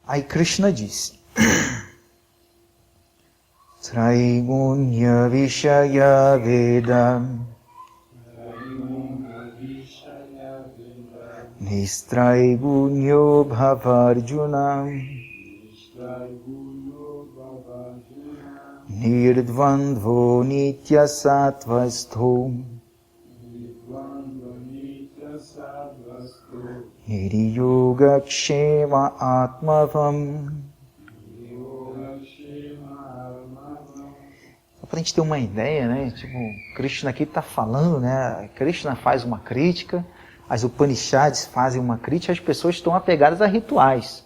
Aí Krishna diz: Traigunya Vishaya Vedam Nistraigunyo Bhavarjuna Nirdvandvo Nitya Sattvastho Niriyoga Kshema Atmavam. Só para a gente ter uma ideia, né? Tipo, Krishna aqui está falando, né? Krishna faz uma crítica, as Upanishads fazem uma crítica, as pessoas estão apegadas a rituais.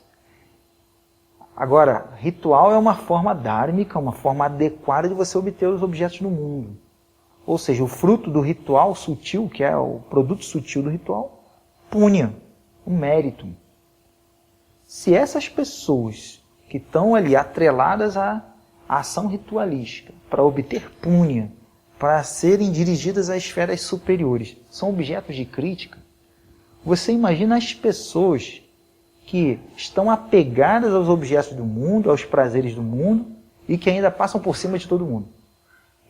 Agora, ritual é uma forma dhármica, uma forma adequada de você obter os objetos do mundo. Ou seja, o fruto do ritual sutil, que é o produto sutil do ritual, punha, o mérito. Se essas pessoas que estão ali atreladas à ação ritualística, para obter punha, para serem dirigidas a esferas superiores, são objetos de crítica, você imagina as pessoas que estão apegadas aos objetos do mundo, aos prazeres do mundo, e que ainda passam por cima de todo mundo.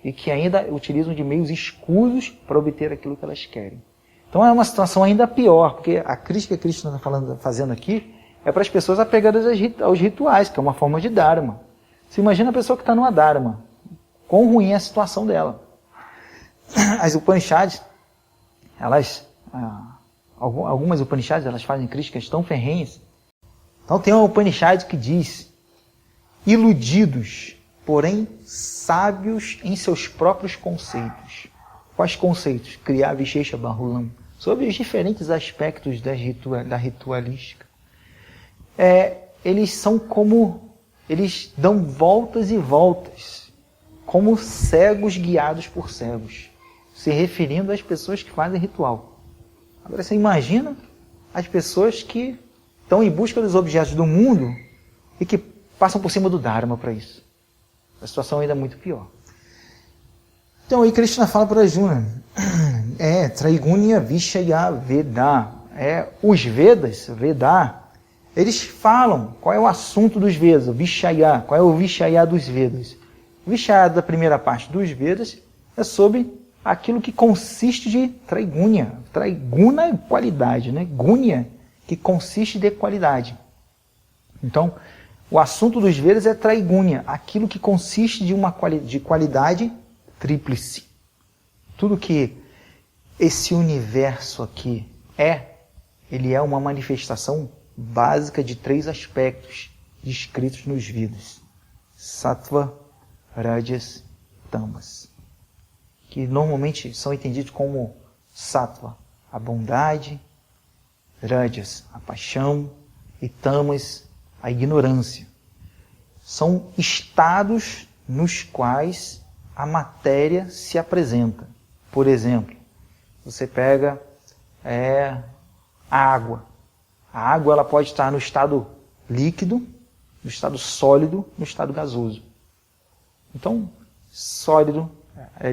E que ainda utilizam de meios escusos para obter aquilo que elas querem. Então é uma situação ainda pior, porque a crítica que Krishna está fazendo aqui é para as pessoas apegadas aos rituais, que é uma forma de dharma. Você imagina a pessoa que está numa dharma, quão ruim é a situação dela. As Upanishads, algumas Upanishads, elas fazem críticas tão ferrenhas. Então tem uma Upanishad que diz: iludidos, porém sábios em seus próprios conceitos. Quais conceitos? Kriya Vishesha Bahulam. Sobre os diferentes aspectos da ritualística. Eles dão voltas e voltas, como cegos guiados por cegos, se referindo às pessoas que fazem ritual. Agora você imagina as pessoas que estão em busca dos objetos do mundo e que passam por cima do Dharma para isso. A situação ainda é muito pior. Então aí Krishna fala para Arjuna, Traigunya Vishaya Veda. Os Vedas, Veda, eles falam qual é o assunto dos Vedas, o Vishaya, qual é o Vishaya dos Vedas. O Vishaya da primeira parte dos Vedas é sobre aquilo que consiste de Traigunya. Traiguna é qualidade, né? Gunya, que consiste de qualidade. Então, o assunto dos Vedas é Traigunya, aquilo que consiste de qualidade tríplice. Tudo que esse universo aqui ele é uma manifestação básica de 3 aspectos descritos nos Vedas: Sattva, Rajas, Tamas, que normalmente são entendidos como Sattva, a bondade, Rajas, a paixão, e Tamas, a ignorância. São estados nos quais a matéria se apresenta. Por exemplo, você pega a água. A água ela pode estar no estado líquido, no estado sólido, no estado gasoso. Então,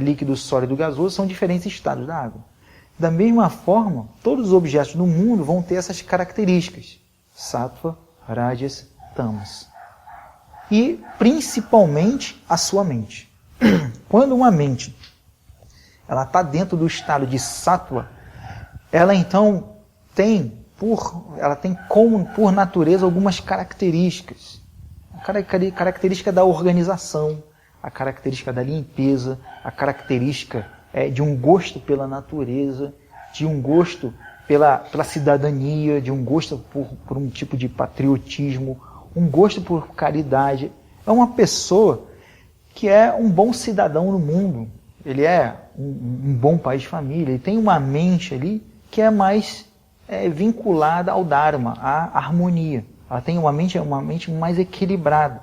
líquido, sólido e gasoso são diferentes estados da água. Da mesma forma, todos os objetos do mundo vão ter essas características: Sattva, Rajas, Tamas. E, principalmente, a sua mente. Quando uma mente está dentro do estado de Sattva, ela então tem como, por natureza, algumas características. A característica da organização, a característica da limpeza, a característica de um gosto pela natureza, de um gosto pela cidadania, de um gosto por um tipo de patriotismo, um gosto por caridade. É uma pessoa que é um bom cidadão no mundo, ele é um bom pai de família, ele tem uma mente ali que é mais vinculada ao Dharma, à harmonia. Ela tem uma mente mais equilibrada.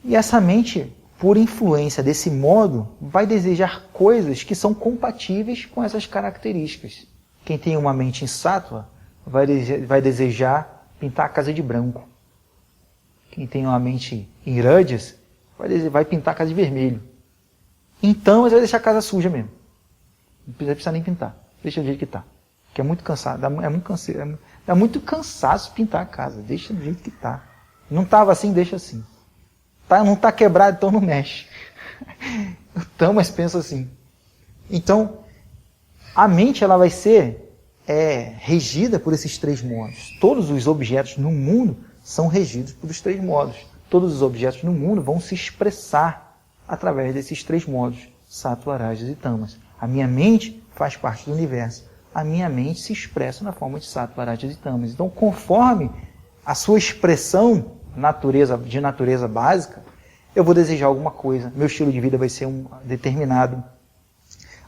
E essa mente, por influência desse modo, vai desejar coisas que são compatíveis com essas características. Quem tem uma mente em Sattva vai desejar pintar a casa de branco. Quem tem uma mente em Rajas vai pintar a casa de vermelho. Então, ele vai deixar a casa suja mesmo. Não precisa nem pintar. Deixa do jeito que está. Que é muito cansado, dá É muito cansaço pintar a casa. Deixa do jeito que está. Não estava assim, deixa assim. Não está quebrado, então não mexe. O Tamas pensa assim. Então, a mente ela vai ser regida por esses 3 modos. Todos os objetos no mundo são regidos por os 3 modos. Todos os objetos no mundo vão se expressar através desses 3 modos. Sattva, Rajas e Tamas. A minha mente faz parte do universo. A minha mente se expressa na forma de Sattva, Rajas e Tamas. Então, conforme a sua expressão de natureza básica, eu vou desejar alguma coisa. Meu estilo de vida vai ser determinado.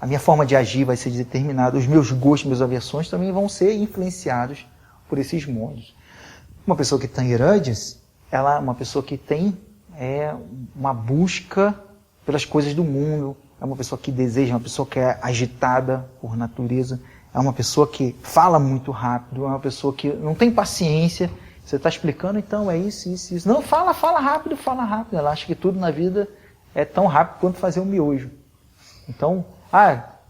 A minha forma de agir vai ser determinada. Os meus gostos, minhas aversões também vão ser influenciados por esses modos. Uma pessoa que tem Rajas, ela é uma pessoa que tem uma busca pelas coisas do mundo. É uma pessoa que deseja, uma pessoa que é agitada por natureza. É uma pessoa que fala muito rápido, é uma pessoa que não tem paciência. Você está explicando, então é isso, isso, isso. Não, fala rápido, fala rápido. Ela acha que tudo na vida é tão rápido quanto fazer um miojo. Então,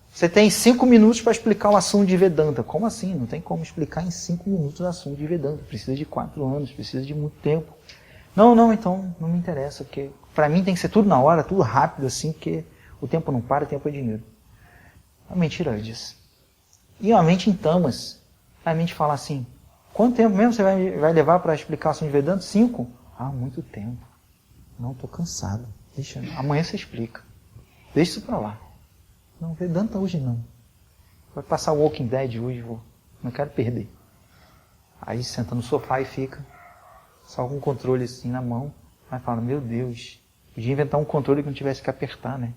você tem 5 minutos para explicar o assunto de Vedanta. Como assim? Não tem como explicar em 5 minutos o assunto de Vedanta. Precisa de 4 anos, precisa de muito tempo. Não, então não me interessa, porque para mim tem que ser tudo na hora, tudo rápido assim, porque o tempo não para, o tempo é dinheiro. A mentira é disso. E a mente em Tamas, a mente fala assim, quanto tempo mesmo você vai levar para explicar o assunto de Vedanta? 5? Muito tempo. Não, estou cansado. Deixa, amanhã você explica. Deixa isso para lá. Não, Vedanta hoje não. Vai passar o Walking Dead hoje, não quero perder. Aí senta no sofá e fica, só com um controle assim na mão, aí fala, meu Deus, podia inventar um controle que não tivesse que apertar, né?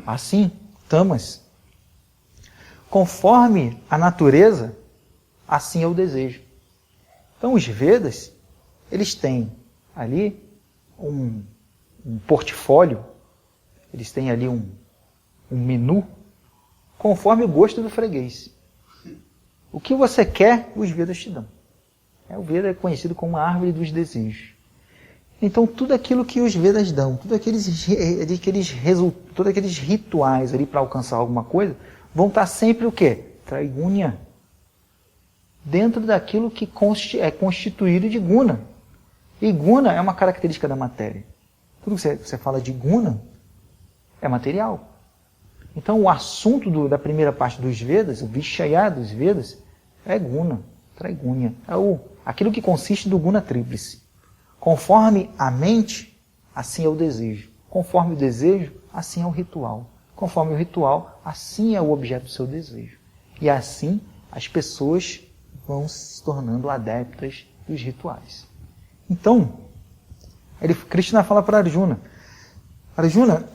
Assim, Tamas. Conforme a natureza, assim é o desejo. Então os Vedas, eles têm ali um portfólio, eles têm ali um menu, conforme o gosto do freguês. O que você quer, os Vedas te dão. O Veda é conhecido como a árvore dos desejos. Então tudo aquilo que os Vedas dão, todos aqueles rituais ali para alcançar alguma coisa, vão estar sempre o quê? Traigunya. Dentro daquilo que é constituído de guna. E guna é uma característica da matéria. Tudo que você fala de guna é material. Então o assunto da primeira parte dos Vedas, o Vishaya dos Vedas, é guna, traigunya. É aquilo que consiste do guna tríplice. Conforme a mente, assim é o desejo. Conforme o desejo, assim é o ritual. Conforme o ritual, assim é o objeto do seu desejo. E assim as pessoas vão se tornando adeptas dos rituais. Então, Krishna fala para Arjuna, Arjuna,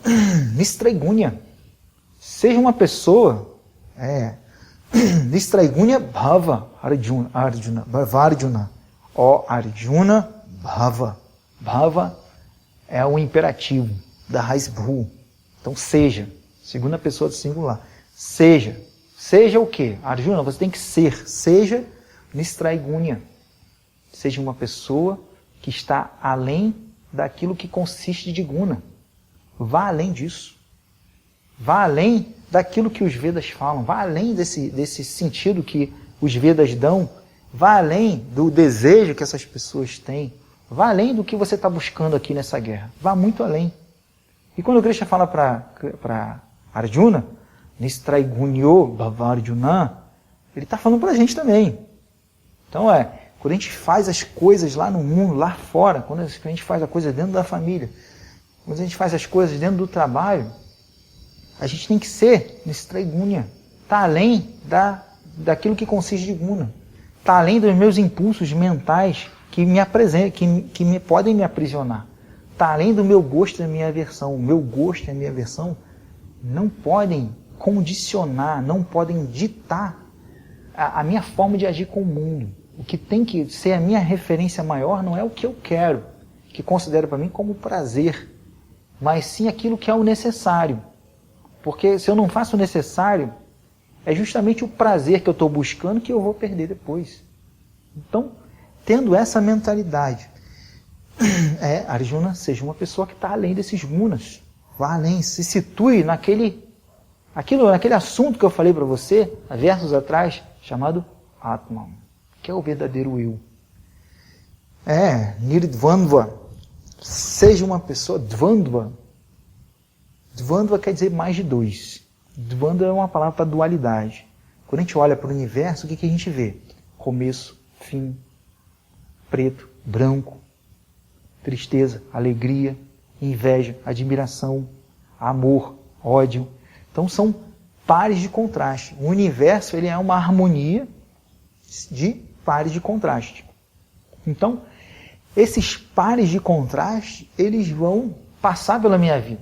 Nistraigunya, seja uma pessoa, Nistraigunya Bhava, Arjuna, ó Arjuna, Bhava. Bhava é o imperativo da raiz Bhu. Então, seja, segunda pessoa do singular, seja. Seja o quê? Arjuna, você tem que ser. Seja Nistraigunya. Seja uma pessoa que está além daquilo que consiste de guna. Vá além disso. Vá além daquilo que os Vedas falam. Vá além desse sentido que os Vedas dão. Vá além do desejo que essas pessoas têm. Vá além do que você está buscando aqui nessa guerra. Vá muito além. E quando o Krishna fala para Arjuna, Nistraigunyo Bhavarjuna, ele está falando para a gente também. Então quando a gente faz as coisas lá no mundo, lá fora, quando a gente faz a coisa dentro da família, quando a gente faz as coisas dentro do trabalho, a gente tem que ser Nistraigunya. Está além daquilo que consiste de guna. Está além dos meus impulsos mentais que me podem me aprisionar. Está além do meu gosto e da minha aversão. O meu gosto e a minha aversão não podem condicionar, não podem ditar a minha forma de agir com o mundo. O que tem que ser a minha referência maior não é o que eu quero, que considero para mim como prazer, mas sim aquilo que é o necessário. Porque se eu não faço o necessário, é justamente o prazer que eu estou buscando que eu vou perder depois. Então, tendo essa mentalidade, Arjuna, seja uma pessoa que está além desses gunas. Vá além, se situe naquele assunto que eu falei para você, há versos atrás, chamado Atman, que é o verdadeiro eu. Nirdvandva. Seja uma pessoa Dvandva. Dvandva quer dizer mais de dois. Dvandva é uma palavra para dualidade. Quando a gente olha para o universo, o que a gente vê? Começo, fim, preto, branco, tristeza, alegria, inveja, admiração, amor, ódio. Então são pares de contraste. O universo ele é uma harmonia de pares de contraste. Então, esses pares de contraste, eles vão passar pela minha vida.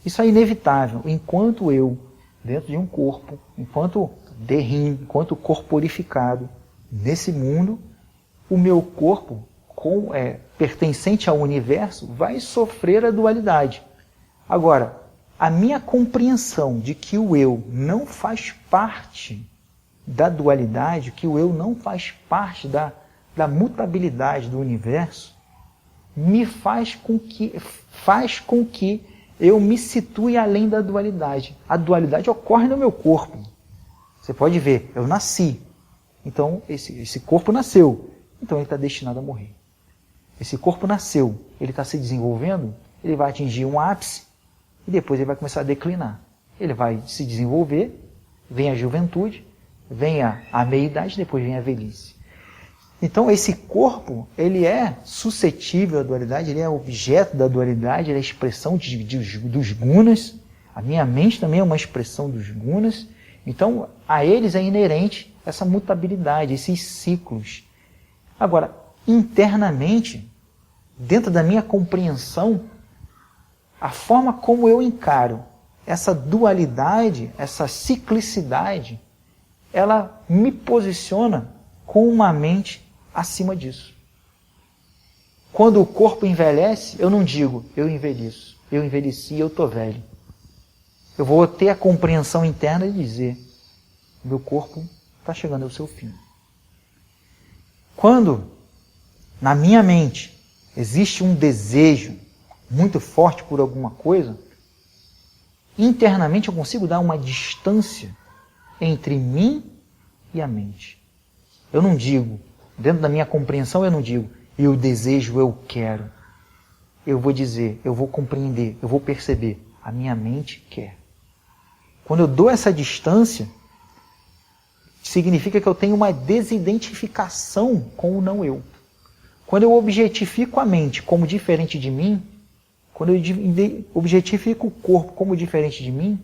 Isso é inevitável. Enquanto eu, dentro de um corpo, enquanto derrim, enquanto corporificado, nesse mundo, o meu corpo, pertencente ao universo, vai sofrer a dualidade. Agora, a minha compreensão de que o eu não faz parte da dualidade, que o eu não faz parte da mutabilidade do universo, me faz com que eu me situe além da dualidade. A dualidade ocorre no meu corpo. Você pode ver, eu nasci. Então, esse corpo nasceu. Então, ele está destinado a morrer. Esse corpo nasceu, ele está se desenvolvendo, ele vai atingir um ápice e depois ele vai começar a declinar. Ele vai se desenvolver, vem a juventude, vem a meia-idade, depois vem a velhice. Então, esse corpo, ele é suscetível à dualidade, ele é objeto da dualidade, ele é a expressão dos gunas. A minha mente também é uma expressão dos gunas. Então, a eles é inerente essa mutabilidade, esses ciclos. Agora, internamente, dentro da minha compreensão, a forma como eu encaro essa dualidade, essa ciclicidade, ela me posiciona com uma mente acima disso. Quando o corpo envelhece, eu não digo, eu envelheço, eu envelheci, eu estou velho. Eu vou ter a compreensão interna de dizer, meu corpo está chegando ao seu fim. Quando, na minha mente, existe um desejo muito forte por alguma coisa, internamente eu consigo dar uma distância entre mim e a mente. Eu não digo, dentro da minha compreensão eu não digo, eu desejo, eu quero. Eu vou dizer, eu vou compreender, eu vou perceber, a minha mente quer. Quando eu dou essa distância, significa que eu tenho uma desidentificação com o não eu. Quando eu objetifico a mente como diferente de mim, quando eu objetifico o corpo como diferente de mim,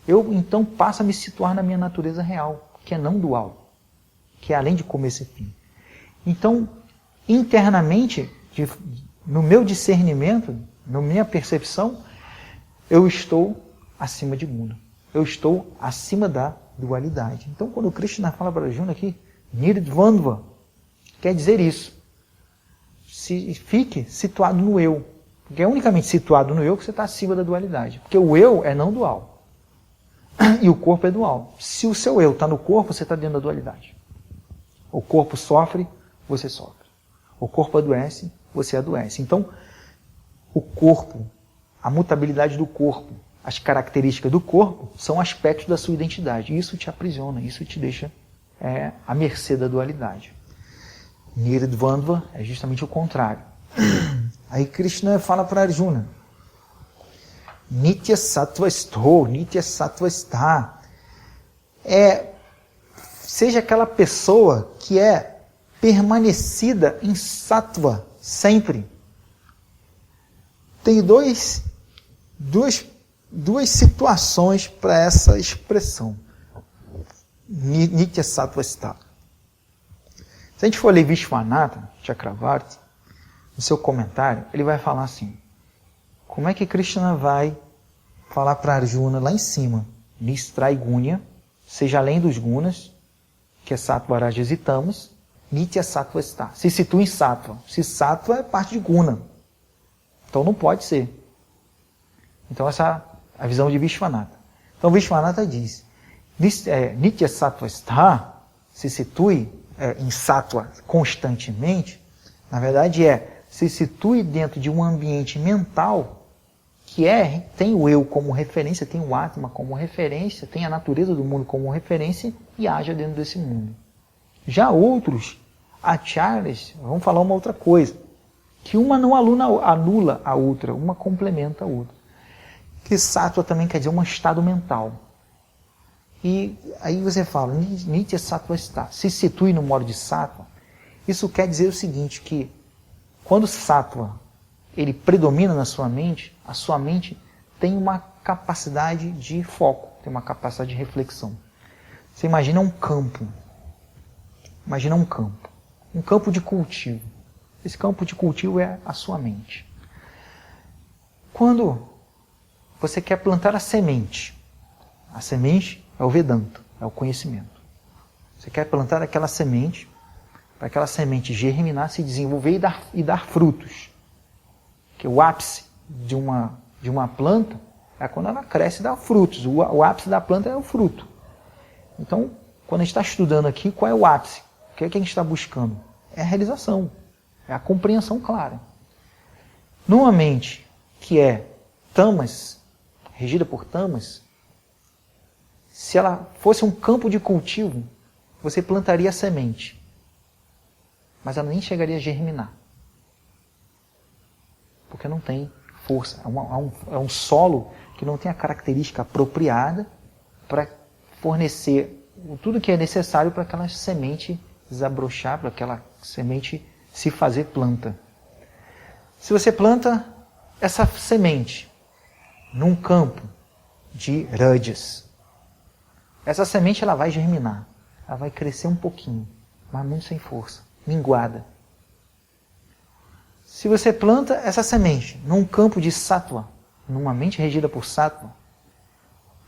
eu então passo a me situar na minha natureza real, que é não dual, que é além de começo e fim. Então, internamente, no meu discernimento, na minha percepção, eu estou acima de mundo. Eu estou acima da dualidade. Então, quando o Krishna fala para Arjuna aqui, Nirdvandva, quer dizer isso. Fique situado no eu. Porque é unicamente situado no eu que você está acima da dualidade. Porque o eu é não dual. E o corpo é dual. Se o seu eu está no corpo, você está dentro da dualidade. O corpo sofre, você sofre. O corpo adoece, você adoece. Então, o corpo, a mutabilidade do corpo, as características do corpo são aspectos da sua identidade. Isso te aprisiona, isso te deixa à mercê da dualidade. Nirdvandva é justamente o contrário. Aí Krishna fala para Arjuna, Nitya Sattva Stho, Nitya Sattva Stha. Seja aquela pessoa que é permanecida em Sattva sempre. Tem duas situações para essa expressão. Nitya Sattva Stha. Se a gente for ler Vishwanatha Chakravarti, no seu comentário, ele vai falar assim, como é que Krishna vai falar para Arjuna lá em cima, Nistraigunya, seja além dos gunas, que é Sattva, Rajas e Tamas, Nitya Sattva Stha. Se situa em Sattva. Se Sattva é parte de guna. Então não pode ser. Então essa é a visão de Vishwanatha. Então Vishwanatha diz, Nitya Sattva Stha, se situe em Sattva constantemente, na verdade se situe dentro de um ambiente mental que tem o eu como referência, tem o Atma como referência, tem a natureza do mundo como referência e haja dentro desse mundo. Já outros acharyas vão falar uma outra coisa, que uma não anula a outra, uma complementa a outra. Que sattva também quer dizer um estado mental. E aí você fala, nitya sattva está, se situe no modo de sattva. Isso quer dizer o seguinte, que quando sattva ele predomina na sua mente, a sua mente tem uma capacidade de foco, tem uma capacidade de reflexão. Você imagina um campo. Imagina um campo de cultivo. Esse campo de cultivo é a sua mente. Quando você quer plantar a semente é o Vedanta, é o conhecimento. Você quer plantar aquela semente, para aquela semente germinar, se desenvolver e dar frutos. Que o ápice de uma planta é quando ela cresce e dá frutos. O ápice da planta é o fruto. Então, quando a gente está estudando aqui, qual é o ápice? O que é que a gente está buscando? É a realização, é a compreensão clara. Numa mente que é tamas, regida por tamas, se ela fosse um campo de cultivo, você plantaria a semente, mas ela nem chegaria a germinar. Porque não tem força. É um solo que não tem a característica apropriada para fornecer tudo que é necessário para aquela semente desabrochar, para aquela semente se fazer planta. Se você planta essa semente num campo de rajas, essa semente ela vai germinar, ela vai crescer um pouquinho, mas muito sem força, minguada. Se você planta essa semente num campo de sattva, numa mente regida por sattva,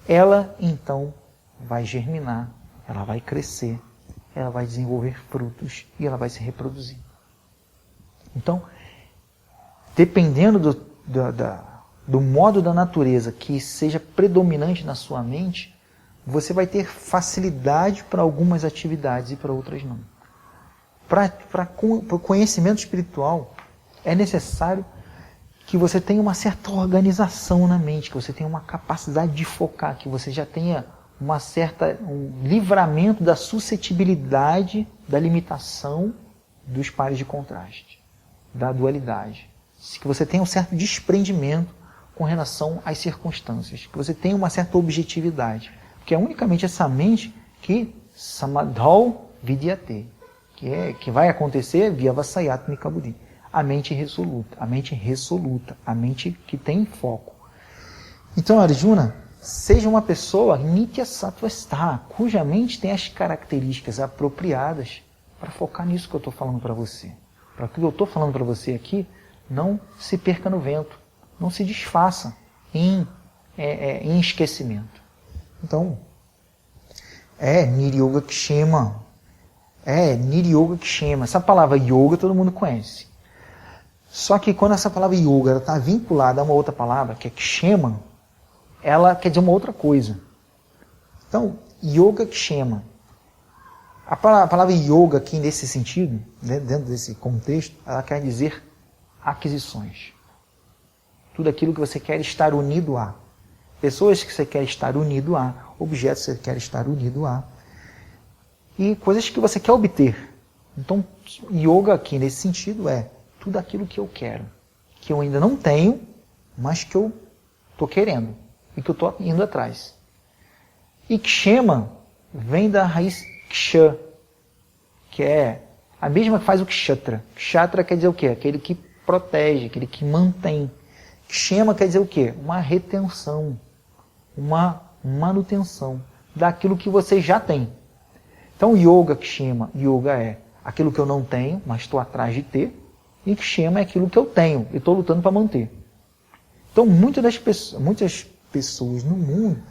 ela então vai germinar, ela vai crescer, ela vai desenvolver frutos e ela vai se reproduzir. Então, dependendo do modo da natureza que seja predominante na sua mente, você vai ter facilidade para algumas atividades e para outras não. Para o conhecimento espiritual, é necessário que você tenha uma certa organização na mente, que você tenha uma capacidade de focar, que você já tenha um livramento da suscetibilidade da limitação dos pares de contraste, da dualidade. Que você tenha um certo desprendimento com relação às circunstâncias, que você tenha uma certa objetividade, porque é unicamente essa mente que samadhau vidyate, que vai acontecer via vasayatmika buddhi. A mente resoluta, a mente que tem foco. Então, Arjuna, seja uma pessoa nitya sattva está, cuja mente tem as características apropriadas para focar nisso que eu estou falando para você. Para que eu estou falando para você aqui, não se perca no vento, não se desfaça em esquecimento. Então, Niryoga Kshema. Niryoga Kshema. Essa palavra yoga todo mundo conhece. Só que quando essa palavra yoga está vinculada a uma outra palavra, que é kshema, ela quer dizer uma outra coisa. Então, yoga kshema. A palavra yoga aqui nesse sentido, dentro desse contexto, ela quer dizer aquisições. Tudo aquilo que você quer estar unido a. Pessoas que você quer estar unido a, objetos que você quer estar unido a. E coisas que você quer obter. Então, yoga aqui nesse sentido é tudo aquilo que eu quero, que eu ainda não tenho, mas que eu estou querendo e que eu estou indo atrás. E kshema vem da raiz ksha, que é a mesma que faz o kshatra. Kshatra quer dizer o quê? Aquele que protege, aquele que mantém. Kshema quer dizer o quê? Uma retenção, uma manutenção daquilo que você já tem. Então, yoga kshema, yoga é aquilo que eu não tenho, mas estou atrás de ter. E kshema é aquilo que eu tenho e estou lutando para manter. Então, muitas pessoas no mundo,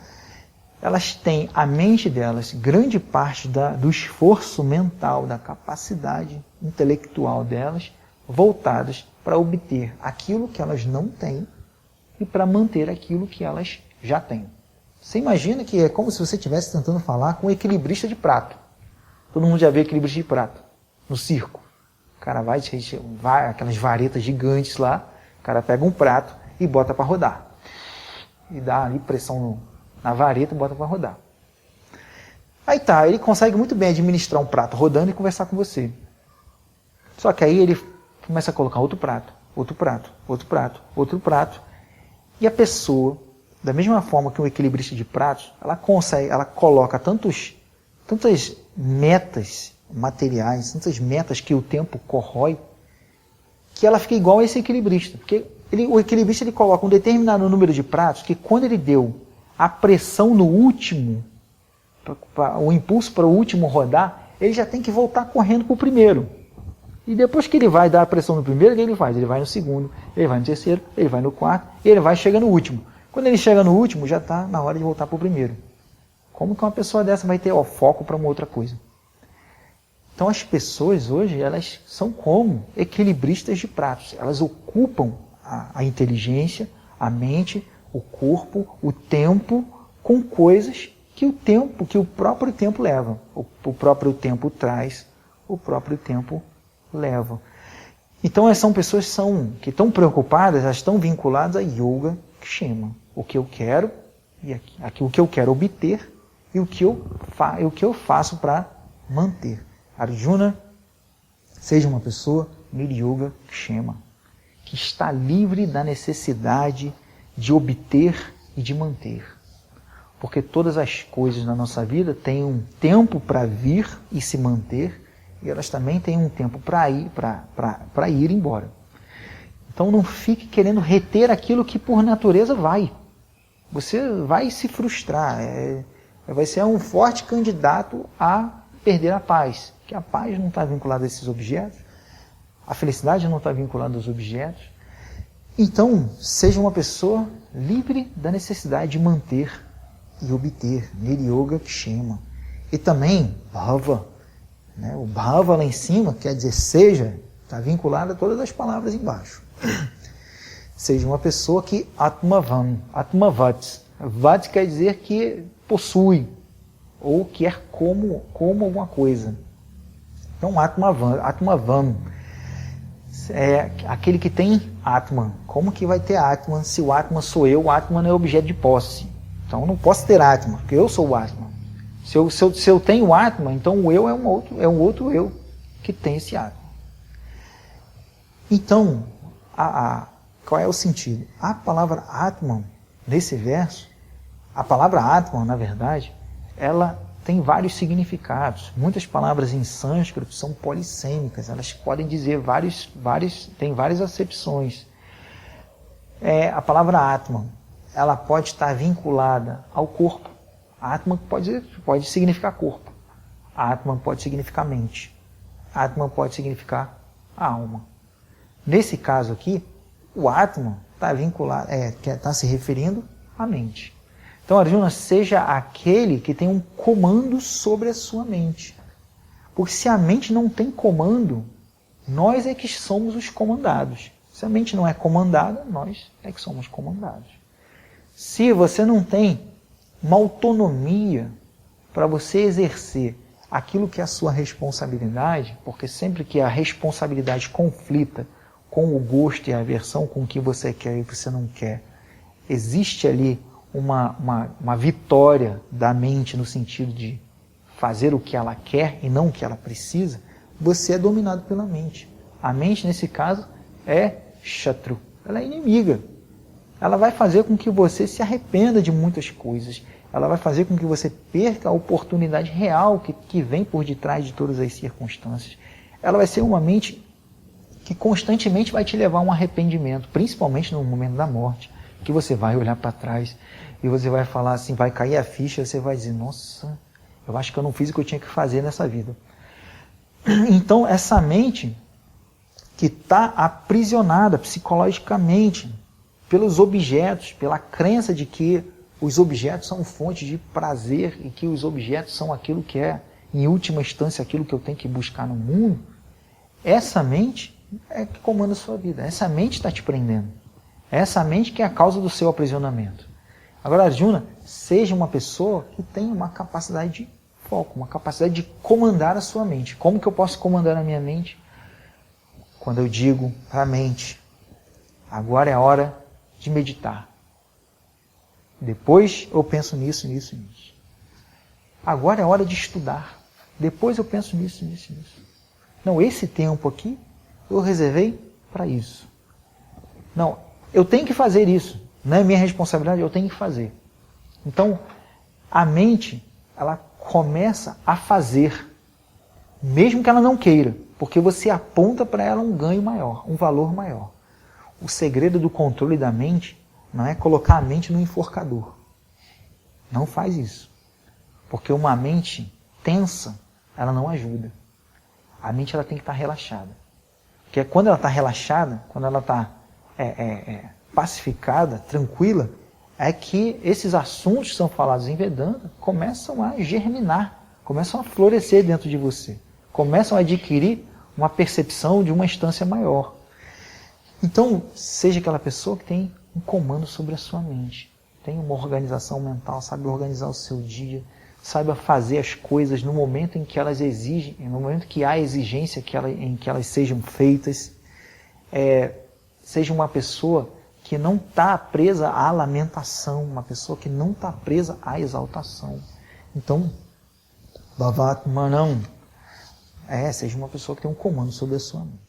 elas têm a mente delas, grande parte do esforço mental, da capacidade intelectual delas, voltadas para obter aquilo que elas não têm e para manter aquilo que elas já têm. Você imagina que é como se você estivesse tentando falar com um equilibrista de prato. Todo mundo já vê equilibrista de prato no circo. O cara vai, aquelas varetas gigantes lá, o cara pega um prato e bota para rodar. E dá ali pressão na vareta e bota para rodar. Aí tá, ele consegue muito bem administrar um prato rodando e conversar com você. Só que aí ele começa a colocar outro prato, outro prato, outro prato, outro prato. E a pessoa, da mesma forma que um equilibrista de pratos, ela coloca tantas metas materiais, tantas metas que o tempo corrói, que ela fica igual a esse equilibrista. Porque o equilibrista ele coloca um determinado número de pratos que quando ele deu a pressão no último, o impulso para o último rodar, ele já tem que voltar correndo para o primeiro. E depois que ele vai dar a pressão no primeiro, o que ele faz? Ele vai no segundo, ele vai no terceiro, ele vai no quarto, e ele vai chega no último. Quando ele chega no último, já está na hora de voltar para o primeiro. Como que uma pessoa dessa vai ter foco para uma outra coisa? Então as pessoas hoje, elas são como equilibristas de pratos. Elas ocupam a inteligência, a mente, o corpo, o tempo, com coisas que o próprio tempo leva. O próprio tempo traz, o próprio tempo leva. Então essas são pessoas que estão preocupadas, elas estão vinculadas a Yoga Kshema. O que eu quero, o que eu quero obter e o que eu faço para manter. Arjuna, seja uma pessoa Niryoga Kshema, que está livre da necessidade de obter e de manter. Porque todas as coisas na nossa vida têm um tempo para vir e se manter, e elas também têm um tempo para ir embora. Então não fique querendo reter aquilo que por natureza vai. Você vai se frustrar. Vai ser um forte candidato a perder a paz. Porque a paz não está vinculada a esses objetos, a felicidade não está vinculada aos objetos. Então, seja uma pessoa livre da necessidade de manter e obter. Niryoga Kshema. E também, Bhava. O Bhava lá em cima quer dizer seja, está vinculado a todas as palavras embaixo. Seja uma pessoa que Atmavam, Atmavat. Vat quer dizer que possui, ou quer como alguma coisa. Então Atmavam é aquele que tem Atman. Como que vai ter Atman se o Atman sou eu? O Atman não é objeto de posse. Então eu não posso ter Atman, porque eu sou o Atman. Se eu tenho Atman, então o eu é um outro eu que tem esse Atman. Então, qual é o sentido? A palavra Atman, nesse verso, a palavra Atman, na verdade, ela tem vários significados. Muitas palavras em sânscrito são polissêmicas, elas podem dizer tem várias acepções. A palavra Atman, ela pode estar vinculada ao corpo. Atman pode significar corpo. Atman pode significar mente. Atman pode significar alma. Nesse caso aqui, o Atman está vinculado, está se referindo à mente. Então, Arjuna, seja aquele que tem um comando sobre a sua mente. Porque se a mente não tem comando, nós é que somos os comandados. Se a mente não é comandada, nós é que somos comandados. Se você não tem uma autonomia para você exercer aquilo que é a sua responsabilidade, porque sempre que a responsabilidade conflita com o gosto e a aversão com o que você quer e o que você não quer, existe ali uma vitória da mente no sentido de fazer o que ela quer e não o que ela precisa, você é dominado pela mente. A mente, nesse caso, é Shatru, ela é inimiga. Ela vai fazer com que você se arrependa de muitas coisas. Ela vai fazer com que você perca a oportunidade real que vem por detrás de todas as circunstâncias. Ela vai ser uma mente que constantemente vai te levar a um arrependimento, principalmente no momento da morte, que você vai olhar para trás e você vai falar assim, vai cair a ficha, você vai dizer, nossa, eu acho que eu não fiz o que eu tinha que fazer nessa vida. Então, essa mente que está aprisionada psicologicamente pelos objetos, pela crença de que os objetos são fonte de prazer e que os objetos são aquilo que é, em última instância, aquilo que eu tenho que buscar no mundo, essa mente é que comanda a sua vida. Essa mente está te prendendo. Essa mente que é a causa do seu aprisionamento. Agora, Arjuna, seja uma pessoa que tem uma capacidade de foco, uma capacidade de comandar a sua mente. Como que eu posso comandar a minha mente? Quando eu digo para a mente, agora é a hora de meditar. Depois eu penso nisso. Agora é hora de estudar. Depois eu penso nisso. Não, esse tempo aqui eu reservei para isso. Não, eu tenho que fazer isso. Não é minha responsabilidade, eu tenho que fazer. Então, a mente, ela começa a fazer, mesmo que ela não queira, porque você aponta para ela um ganho maior, um valor maior. O segredo do controle da mente não é colocar a mente no enforcador. Não faz isso. Porque uma mente tensa, ela não ajuda. A mente ela tem que estar relaxada. Porque quando ela está relaxada, quando ela está pacificada, tranquila, é que esses assuntos que são falados em Vedanta começam a germinar, começam a florescer dentro de você, começam a adquirir uma percepção de uma instância maior. Então, seja aquela pessoa que tem um comando sobre a sua mente, tem uma organização mental, sabe organizar o seu dia, saiba fazer as coisas no momento em que elas exigem, no momento que há exigência em que elas sejam feitas, seja uma pessoa que não está presa à lamentação, uma pessoa que não está presa à exaltação. Então, Bhavatmanam, seja uma pessoa que tem um comando sobre a sua mente.